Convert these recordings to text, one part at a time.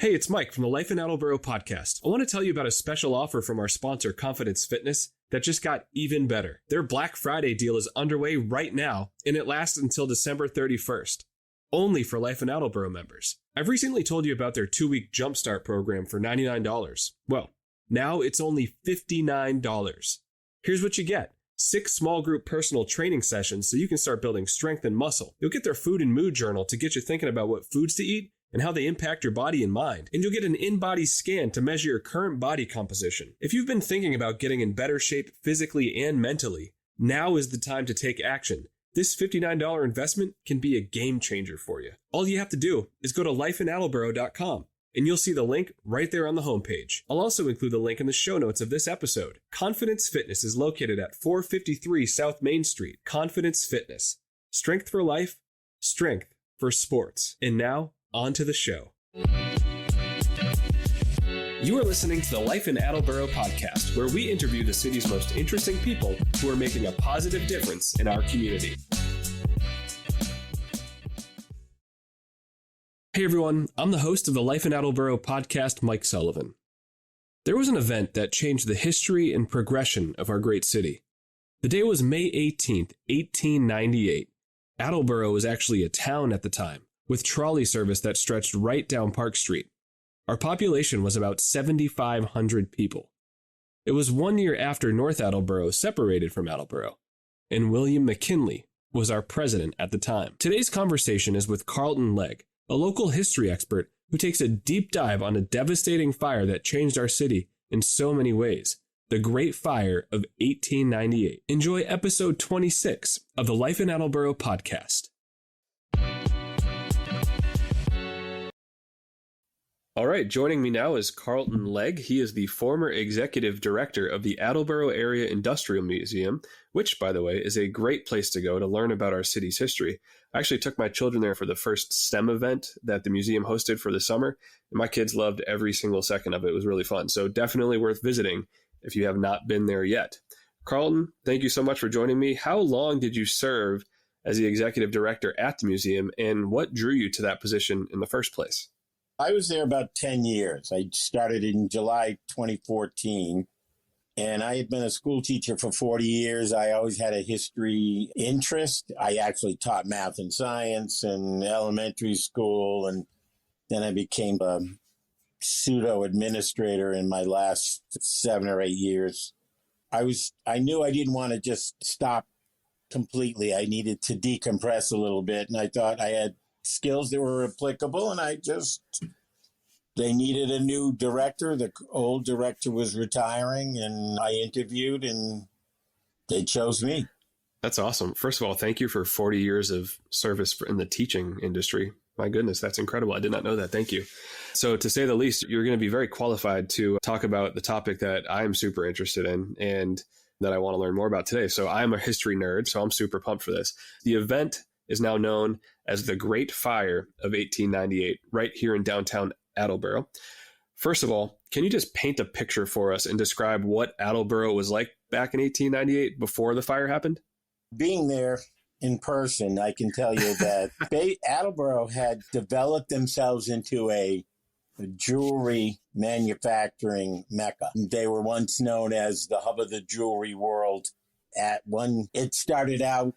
Hey, it's Mike from the Life in Attleboro podcast. I want to tell you about a special offer from our sponsor, Confidence Fitness, that just got even better. Their Black Friday deal is underway right now, and it lasts until December 31st. Only for Life in Attleboro members. I've recently told you about their 2-week Jumpstart program for $99. Well, now it's only $59. Here's what you get. 6 small group personal training sessions so you can start building strength and muscle. You'll get their food and mood journal to get you thinking about what foods to eat and how they impact your body and mind. And you'll get an in-body scan to measure your current body composition. If you've been thinking about getting in better shape physically and mentally, now is the time to take action. This $59 investment can be a game changer for you. All you have to do is go to lifeinattleboro.com and you'll see the link right there on the homepage. I'll also include the link in the show notes of this episode. Confidence Fitness is located at 453 South Main Street. Confidence Fitness. Strength for life, strength for sports. And now, on to the show. You are listening to the Life in Attleboro podcast, where we interview the city's most interesting people who are making a positive difference in our community. Hey everyone, I'm the host of the Life in Attleboro podcast, Mike Sullivan. There was an event that changed the history and progression of our great city. The day was May 18th, 1898. Attleboro was actually a town at the time, with trolley service that stretched right down Park Street. Our population was about 7,500 people. It was 1 year after North Attleboro separated from Attleboro, and William McKinley was our president at the time. Today's conversation is with Carleton Legg, a local history expert who takes a deep dive on a devastating fire that changed our city in so many ways, the Great Fire of 1898. Enjoy episode 26 of the Life in Attleboro podcast. All right, joining me now is Carleton Legg. He is the former executive director of the Attleboro Area Industrial Museum, which, by the way, is a great place to go to learn about our city's history. I actually took my children there for the first STEM event that the museum hosted for the summer, and my kids loved every single second of it. It was really fun, so definitely worth visiting if you have not been there yet. Carleton, thank you so much for joining me. How long did you serve as the executive director at the museum, and what drew you to that position in the first place? I was there about 10 years. I started in July 2014, and I had been a school teacher for 40 years. I always had a history interest. I actually taught math and science in elementary school, and then I became a pseudo administrator in my last 7 or 8 years. I knew I didn't want to just stop completely. I needed to decompress a little bit, and I thought I had skills that were applicable, and they needed a new director. The old director was retiring, and I interviewed, and they chose me. That's awesome. First of all, thank you for 40 years of service in the teaching industry. My goodness, that's incredible. I did not know that. Thank you. So to say the least, you're going to be very qualified to talk about the topic that I'm super interested in and that I want to learn more about today. So I'm a history nerd, so I'm super pumped for this. The event is now known as the Great Fire of 1898, right here in downtown Attleboro. First of all, can you just paint a picture for us and describe what Attleboro was like back in 1898 before the fire happened? Being there in person, I can tell you that Attleboro had developed themselves into a jewelry manufacturing mecca. They were once known as the hub of the jewelry world. It started out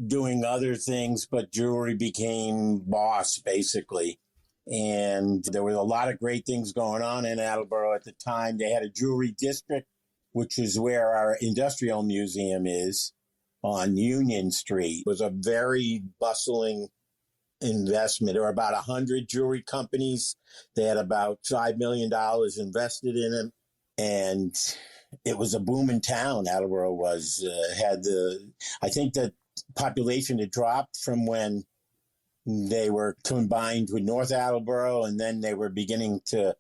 doing other things, but jewelry became boss, basically. And there were a lot of great things going on in Attleboro at the time. They had a jewelry district, which is where our industrial museum is on Union Street. It was a very bustling investment. There were about 100 jewelry companies. They had about $5 million invested in them. And it was a booming town. Attleboro I think the population had dropped from when they were combined with North Attleboro, and then they were beginning to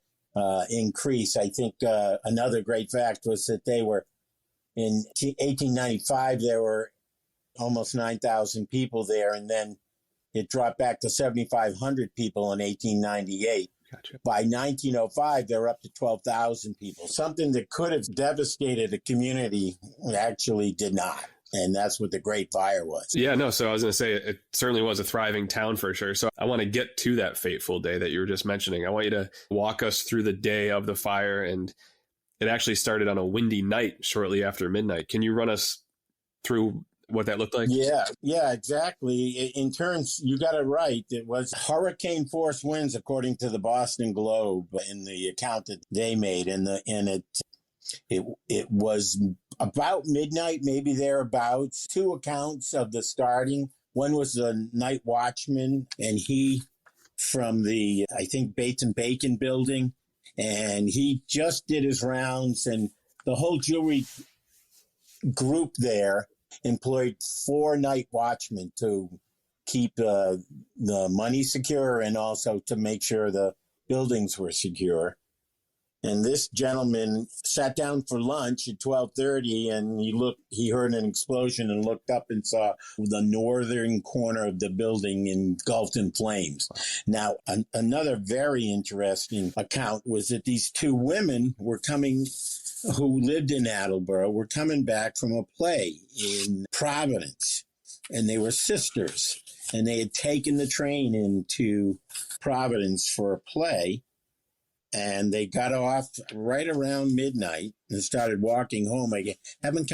increase. I think another great fact was that they were, in 1895, there were almost 9,000 people there, and then it dropped back to 7,500 people in 1898. Gotcha. By 1905, they were up to 12,000 people. Something that could have devastated a community actually did not. And that's what the Great Fire was. Yeah, no, so I was going to say it certainly was a thriving town for sure. So I want to get to that fateful day that you were just mentioning. I want you to walk us through the day of the fire, and it actually started on a windy night shortly after midnight. Can you run us through what that looked like? Yeah, exactly. In terms, you got it right. It was hurricane force winds, according to the Boston Globe, in the account that they made. And it was about midnight, maybe thereabouts. Two accounts of the starting. One was the night watchman, and he from the, I think, Bates and Bacon building, and he just did his rounds, and the whole jewelry group there employed 4 night watchmen to keep the money secure and also to make sure the buildings were secure. And this gentleman sat down for lunch at 12:30, and he heard an explosion and looked up and saw the northern corner of the building engulfed in flames. Now, another very interesting account was that these 2 women who lived in Attleboro were coming back from a play in Providence, and they were sisters, and they had taken the train into Providence for a play. And they got off right around midnight and started walking home. I haven't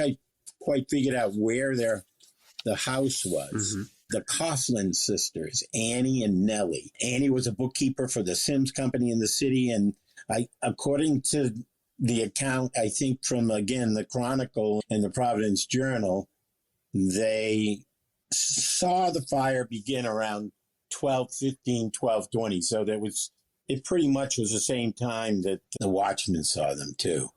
quite figured out where the house was. Mm-hmm. The Coughlin sisters, Annie and Nellie. Annie was a bookkeeper for the Sims Company in the city. And according to the account, I think from, again, the Chronicle and the Providence Journal, they saw the fire begin around 12:15, 12:20. So it pretty much was the same time that the watchmen saw them too.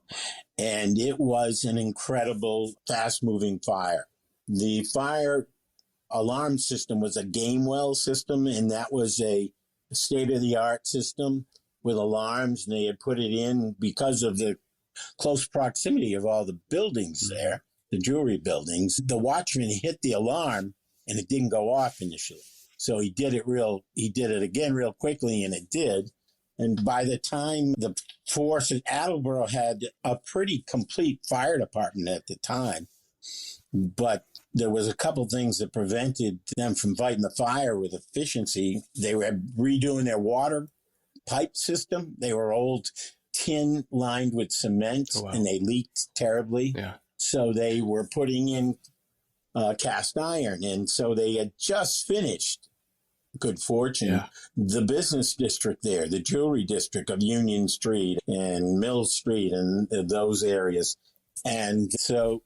And it was an incredible, fast-moving fire. The fire alarm system was a Gamewell system, and that was a state-of-the-art system with alarms, and they had put it in because of the close proximity of all the buildings there, the jewelry buildings. The watchman hit the alarm, and it didn't go off initially. So he did it again real quickly, and it did. And by the time the force at Attleboro had a pretty complete fire department at the time, but there was a couple things that prevented them from fighting the fire with efficiency. They were redoing their water pipe system. They were old tin lined with cement, and they leaked terribly. Yeah. So they were putting in cast iron. And so they had just finished, good fortune, the business district there, the jewelry district of Union Street and Mill Street and those areas. And so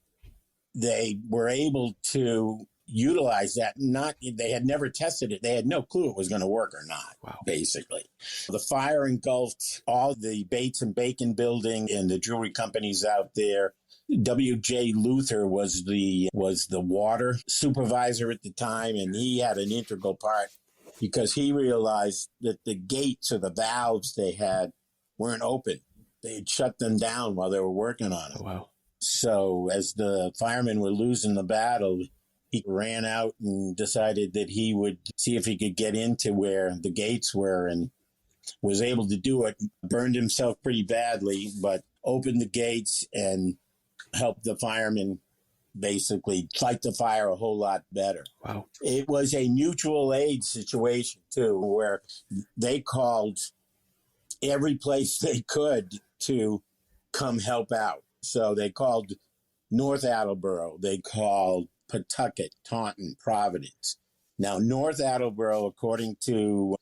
they were able to utilize that. They had never tested it. They had no clue it was going to work or not, basically. The fire engulfed all the Bates and Bacon building and the jewelry companies out there. W.J. Luther was the water supervisor at the time, and he had an integral part because he realized that the gates or the valves they had weren't open. They had shut them down while they were working on it. Wow. So as the firemen were losing the battle, he ran out and decided that he would see if he could get into where the gates were, and was able to do it. Burned himself pretty badly, but opened the gates and helped the firemen basically fight the fire a whole lot better. Wow. It was a mutual aid situation, too, where they called every place they could to come help out. So they called North Attleboro. They called Pawtucket, Taunton, Providence. Now, North Attleboro, according to,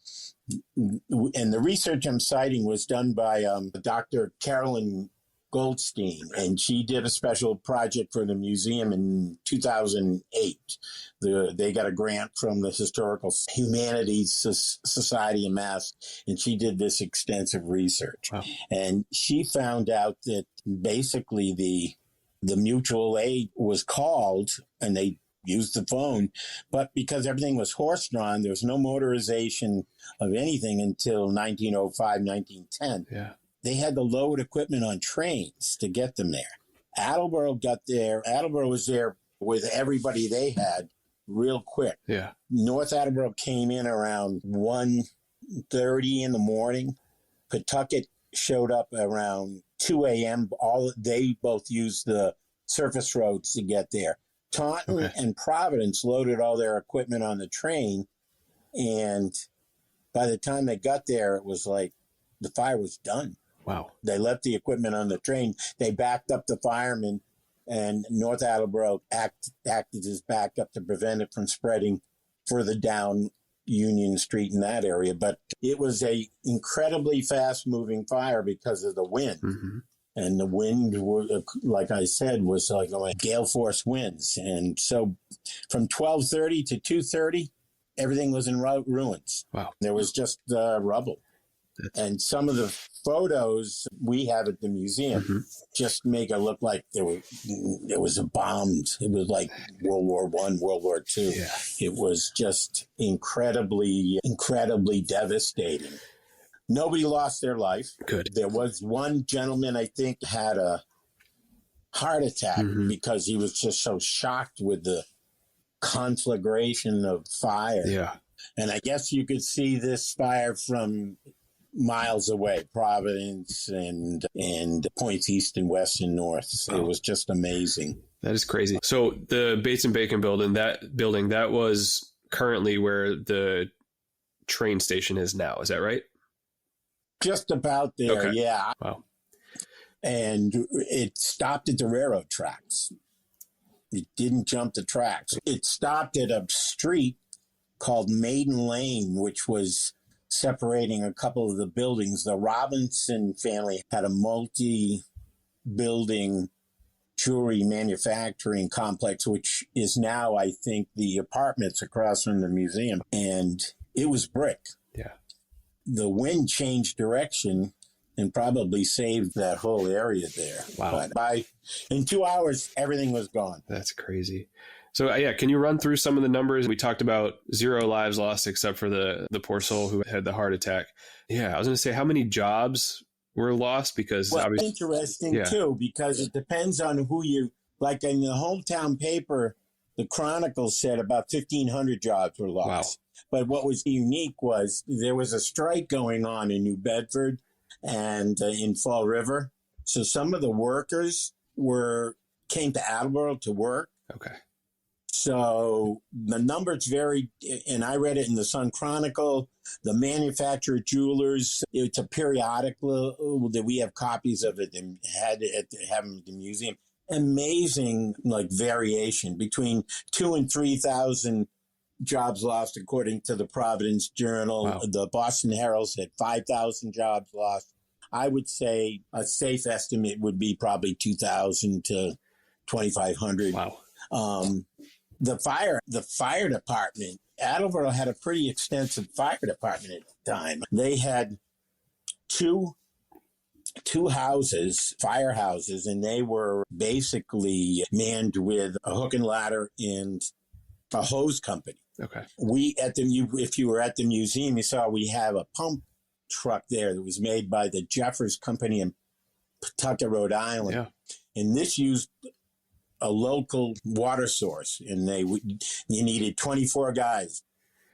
and the research I'm citing was done by Dr. Carleton Goldstein, and she did a special project for the museum in 2008. They got a grant from the Historical Humanities Society of Mass, and she did this extensive research. Wow. And she found out that basically the mutual aid was called, and they used the phone, but because everything was horse-drawn, there was no motorization of anything until 1905, 1910. Yeah. They had to load equipment on trains to get them there. Attleboro got there. Attleboro was there with everybody they had real quick. Yeah. North Attleboro came in around 1:30 in the morning. Pawtucket showed up around 2 a.m. They both used the surface roads to get there. Taunton and Providence loaded all their equipment on the train, and by the time they got there, it was like the fire was done. Wow. They left the equipment on the train. They backed up the firemen, and North Attleboro acted as backup to prevent it from spreading further down Union Street in that area. But it was a incredibly fast-moving fire because of the wind. Mm-hmm. And the wind, like I said, was like gale force winds. And so from 12:30 to 2:30, everything was in ruins. Wow. There was just rubble. And some of the photos we have at the museum just make it look like there was a bomb. It was like World War I, World War II. Yeah. It was just incredibly devastating. Nobody lost their life. Good. There was one gentleman, I think, had a heart attack because he was just so shocked with the conflagration of fire. Yeah. And I guess you could see this fire from miles away, Providence and points east and west and north. It was just amazing. That is crazy. So the Bates and Bacon building, that was currently where the train station is now. Is that right? Just about there, okay. Yeah. Wow. And it stopped at the railroad tracks. It didn't jump the tracks. It stopped at a street called Maiden Lane, which was separating a couple of the buildings. The Robinson family had a multi-building jewelry manufacturing complex, which is now, I think, the apartments across from the museum. And it was brick. Yeah. The wind changed direction and probably saved that whole area there. Wow. But in 2 hours, everything was gone. That's crazy. So, can you run through some of the numbers? We talked about 0 lives lost except for the poor soul who had the heart attack. Yeah, I was going to say, how many jobs were lost? Because obviously, interesting, too, because it depends on who you, like in the hometown paper, the Chronicle said about 1,500 jobs were lost. Wow. But what was unique was there was a strike going on in New Bedford and in Fall River. So some of the workers came to Attleboro to work. Okay. So the numbers varied, and I read it in the Sun Chronicle. The manufacturer jewelers, it's a periodical that we have copies of it and have at the museum. Amazing, variation between 2,000 and 3,000 jobs lost, according to the Providence Journal. Wow. The Boston Herald said 5,000 jobs lost. I would say a safe estimate would be probably 2,000 to 2,500. Wow. The fire department, Attleboro had a pretty extensive fire department at the time. They had two firehouses, and they were basically manned with a hook and ladder and a hose company. Okay. If you were at the museum, you saw we have a pump truck there that was made by the Jeffers Company in Pawtucket, Rhode Island. Yeah. And this used a local water source, and you needed 24 guys,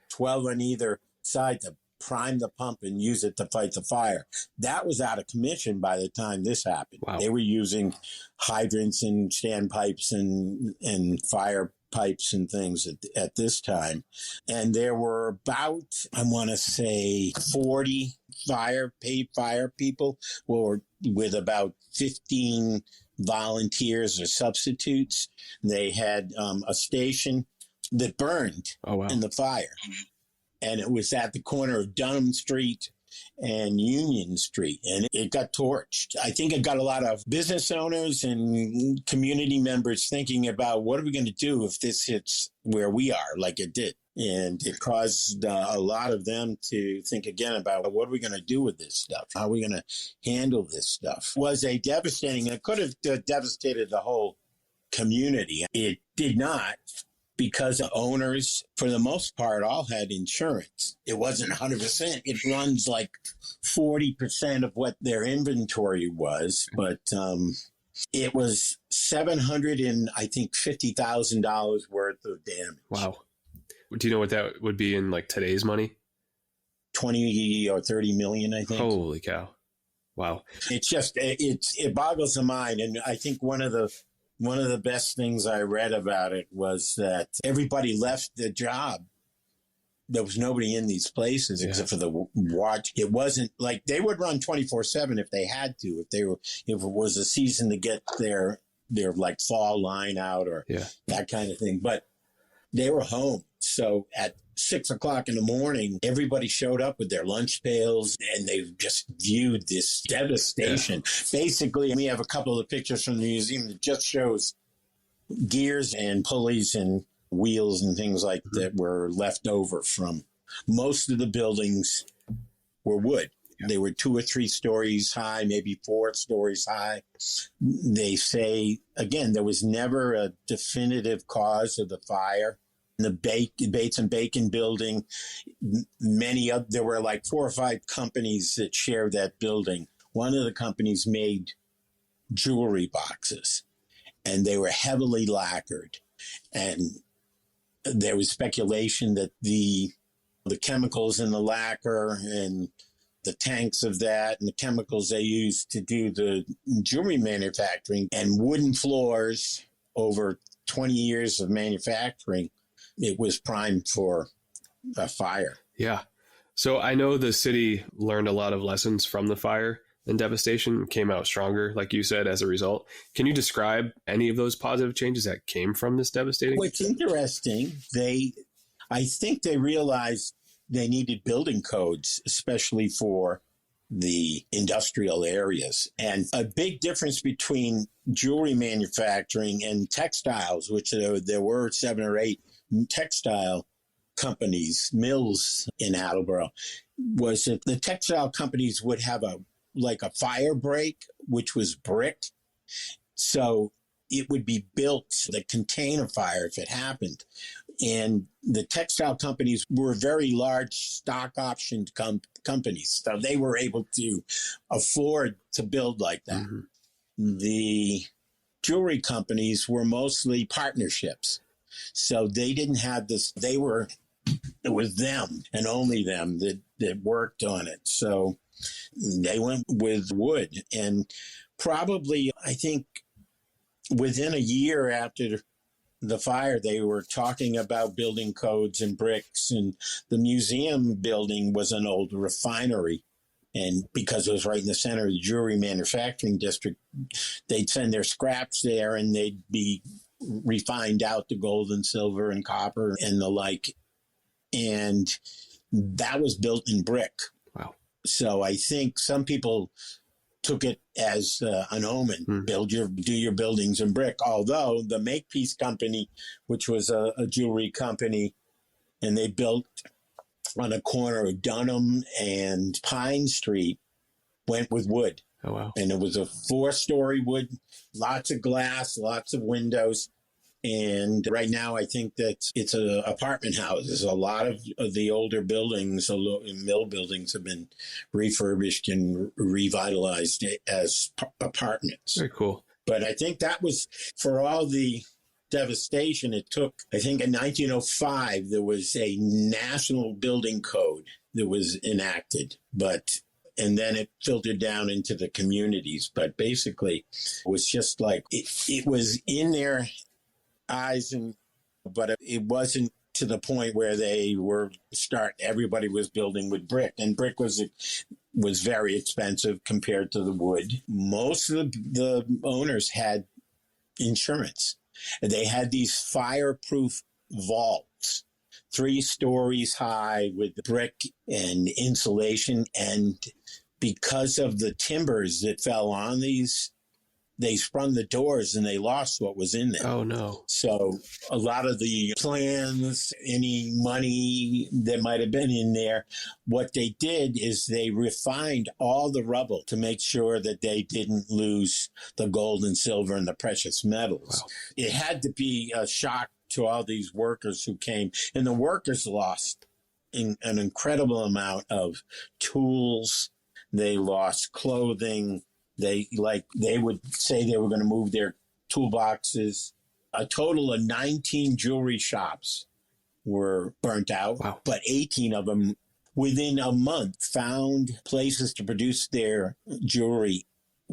12 on either side, to prime the pump and use it to fight the fire. That was out of commission by the time this happened. Wow. They were using hydrants and standpipes and fire pipes and things at this time. And there were about, I want to say, 40 paid fire people, with about 15 volunteers or substitutes. They had a station that burned in the fire. And it was at the corner of Dunham Street and Union Street, and it got torched. I think it got a lot of business owners and community members thinking about, what are we going to do if this hits where we are, like it did? And it caused a lot of them to think again about, what are we going to do with this stuff? How are we going to handle this stuff? It was a devastating, it could have devastated the whole community. It did not, because the owners, for the most part, all had insurance. It wasn't 100%. It runs like 40% of what their inventory was, but it was $750,000 worth of damage. Wow. Do you know what that would be in today's money? 20 or 30 million, I think. Holy cow. Wow. It's just, it boggles the mind. And I think one of the one of the best things I read about it was that everybody left the job. There was nobody in these places except for the watch. It wasn't like they would run 24/7 if they had to, if it was a season to get their like fall line out or that kind of thing. But they were home. So at 6 o'clock in the morning, everybody showed up with their lunch pails and they just viewed this devastation. Basically, we have a couple of pictures from the museum that just shows gears and pulleys and wheels and things like that were left over from most of the buildings were wood. They were 2 or 3 stories high, maybe 4 stories high. They say, again, there was never a definitive cause of the fire. The Bates and Bacon building, there were like 4 or 5 companies that shared that building. One of the companies made jewelry boxes, and they were heavily lacquered. And there was speculation that the chemicals in the lacquer and the tanks of that and the chemicals they used to do the jewelry manufacturing and wooden floors over 20 years of manufacturing, it was primed for a fire. Yeah. So I know the city learned a lot of lessons from the fire and devastation, came out stronger, like you said, as a result. Can you describe any of those positive changes that came from this devastating? What's interesting, I think they realized they needed building codes, especially for the industrial areas. And a big difference between jewelry manufacturing and textiles, which there were 7 or 8 textile companies, mills in Attleboro, was that the textile companies would have a fire break, which was brick. So it would be built to contain a fire if it happened. And the textile companies were very large stock optioned companies. So they were able to afford to build like that. Mm-hmm. The jewelry companies were mostly partnerships. So they didn't have this, it was them and only them that worked on it. So they went with wood. And probably, I think, within a year after the fire, they were talking about building codes and bricks. And the museum building was an old refinery. And because it was right in the center of the jewelry manufacturing district, they'd send their scraps there and they'd be refined out to gold and silver and copper and the like. And that was built in brick. Wow. So I think some people took it as an omen, do your buildings in brick. Although the Makepeace Company, which was a jewelry company, and they built on a corner of Dunham and Pine Street, went with wood. Oh, wow. And it was a 4-story wood, lots of glass, lots of windows. And right now, I think that it's an apartment houses. A lot of the older buildings, mill buildings, have been refurbished and revitalized as apartments. Very cool. But I think that was, for all the devastation it took, I think in 1905, there was a national building code that was enacted. And then it filtered down into the communities. But basically, it was just like, it was in their eyes, but it wasn't to the point where they were everybody was building with brick, and brick was very expensive compared to the wood. Most of the owners had insurance. They had these fireproof vaults, 3 stories high with brick and insulation, and because of the timbers that fell on these, they sprung the doors and they lost what was in there. Oh, no. So a lot of the plans, any money that might have been in there, what they did is they refined all the rubble to make sure that they didn't lose the gold and silver and the precious metals. Wow. It had to be a shock to all these workers who came. And the workers lost an incredible amount of tools. They lost clothing. They would say they were going to move their toolboxes. A total of 19 jewelry shops were burnt out, wow. But 18 of them within a month found places to produce their jewelry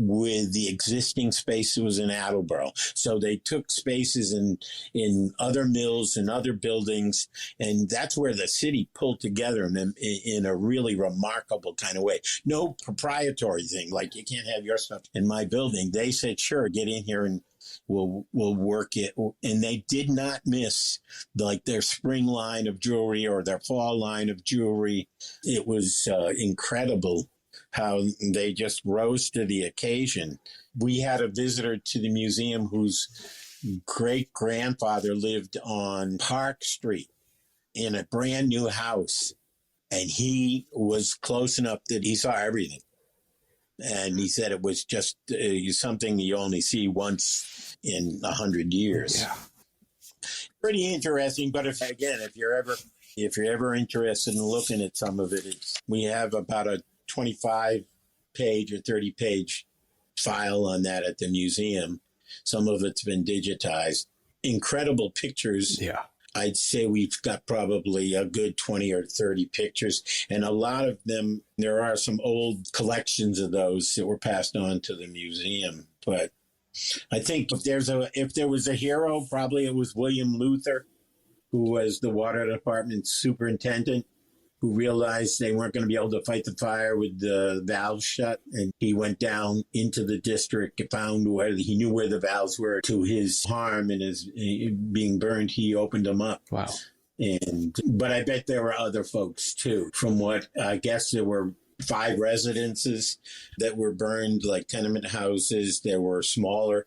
with the existing space that was in Attleboro. So they took spaces in other mills and other buildings, and that's where the city pulled together in a really remarkable kind of way. No proprietary thing, like you can't have your stuff in my building. They said, sure, get in here and we'll work it. And they did not miss like their spring line of jewelry or their fall line of jewelry. It was incredible how they just rose to the occasion. We had a visitor to the museum whose great-grandfather lived on Park Street in a brand new house, and he was close enough that he saw everything. And he said it was just something you only see once in 100 years. Yeah. Pretty interesting, but if you're ever interested in looking at some of it, we have about a 25-page or 30-page file on that at the museum. Some of it's been digitized. Incredible pictures. Yeah. I'd say we've got probably a good 20 or 30 pictures, and a lot of them, there are some old collections of those that were passed on to the museum. But I think if there was a hero, probably it was William Luther, who was the water department superintendent, who realized they weren't going to be able to fight the fire with the valves shut. And he went down into the district, found where he knew where the valves were. To his harm and his being burned, he opened them up. Wow. But I bet there were other folks too. From what I guess there were 5 residences that were burned, like tenement houses. There were smaller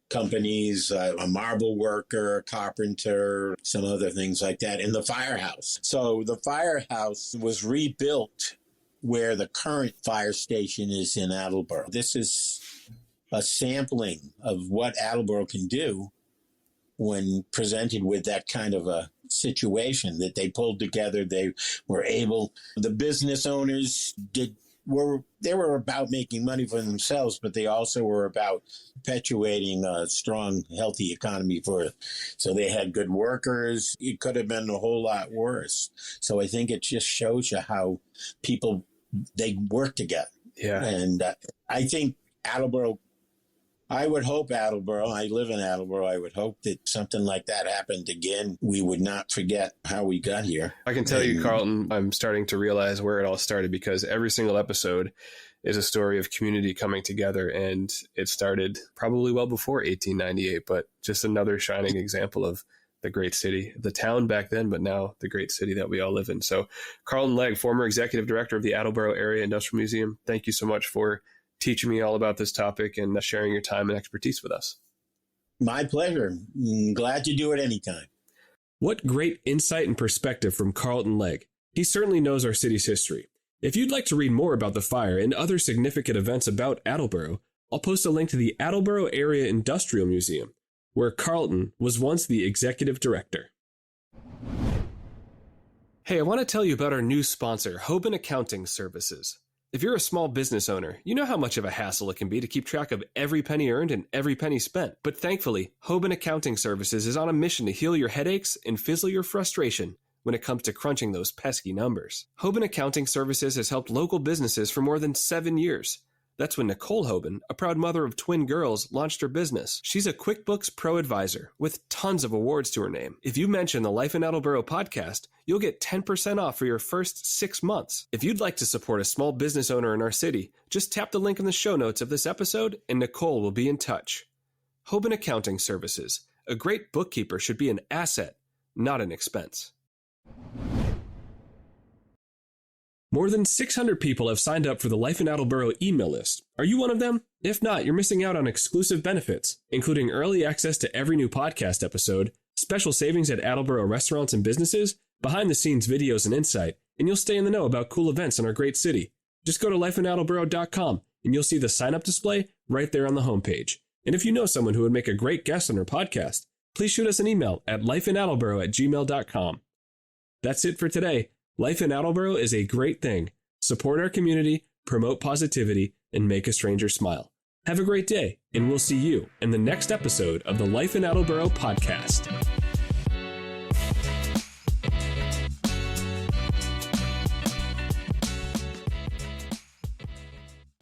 companies, a marble worker, a carpenter, some other things like that, and the firehouse. So the firehouse was rebuilt where the current fire station is in Attleboro. This is a sampling of what Attleboro can do when presented with that kind of a situation that they pulled together. They were able, the business owners were about making money for themselves, but they also were about perpetuating a strong, healthy economy so they had good workers. It could have been a whole lot worse. So I think it just shows you how people, they work together. Yeah. And I think Attleboro, I would hope Attleboro, I live in Attleboro, I would hope that something like that happened again. We would not forget how we got here. I can tell you, Carleton, I'm starting to realize where it all started, because every single episode is a story of community coming together, and it started probably well before 1898, but just another shining example of the great city, the town back then, but now the great city that we all live in. So Carleton Legg, former executive director of the Attleboro Area Industrial Museum, thank you so much for teaching me all about this topic and sharing your time and expertise with us. My pleasure. Glad to do it anytime. What great insight and perspective from Carleton Legg. He certainly knows our city's history. If you'd like to read more about the fire and other significant events about Attleboro, I'll post a link to the Attleboro Area Industrial Museum, where Carleton was once the executive director. Hey, I want to tell you about our new sponsor, Hoban Accounting Services. If you're a small business owner, you know how much of a hassle it can be to keep track of every penny earned and every penny spent. But thankfully, Hoban Accounting Services is on a mission to heal your headaches and fizzle your frustration when it comes to crunching those pesky numbers. Hoban Accounting Services has helped local businesses for more than 7 years. That's when Nicole Hoban, a proud mother of twin girls, launched her business. She's a QuickBooks Pro advisor with tons of awards to her name. If you mention the Life in Attleboro podcast, you'll get 10% off for your first 6 months. If you'd like to support a small business owner in our city, just tap the link in the show notes of this episode and Nicole will be in touch. Hoban Accounting Services. A great bookkeeper should be an asset, not an expense. More than 600 people have signed up for the Life in Attleboro email list. Are you one of them? If not, you're missing out on exclusive benefits, including early access to every new podcast episode, special savings at Attleboro restaurants and businesses, behind-the-scenes videos and insight, and you'll stay in the know about cool events in our great city. Just go to lifeinattleboro.com and you'll see the sign-up display right there on the homepage. And if you know someone who would make a great guest on our podcast, please shoot us an email at lifeinattleboro@gmail.com. That's it for today. Life in Attleboro is a great thing. Support our community, promote positivity, and make a stranger smile. Have a great day, and we'll see you in the next episode of the Life in Attleboro podcast.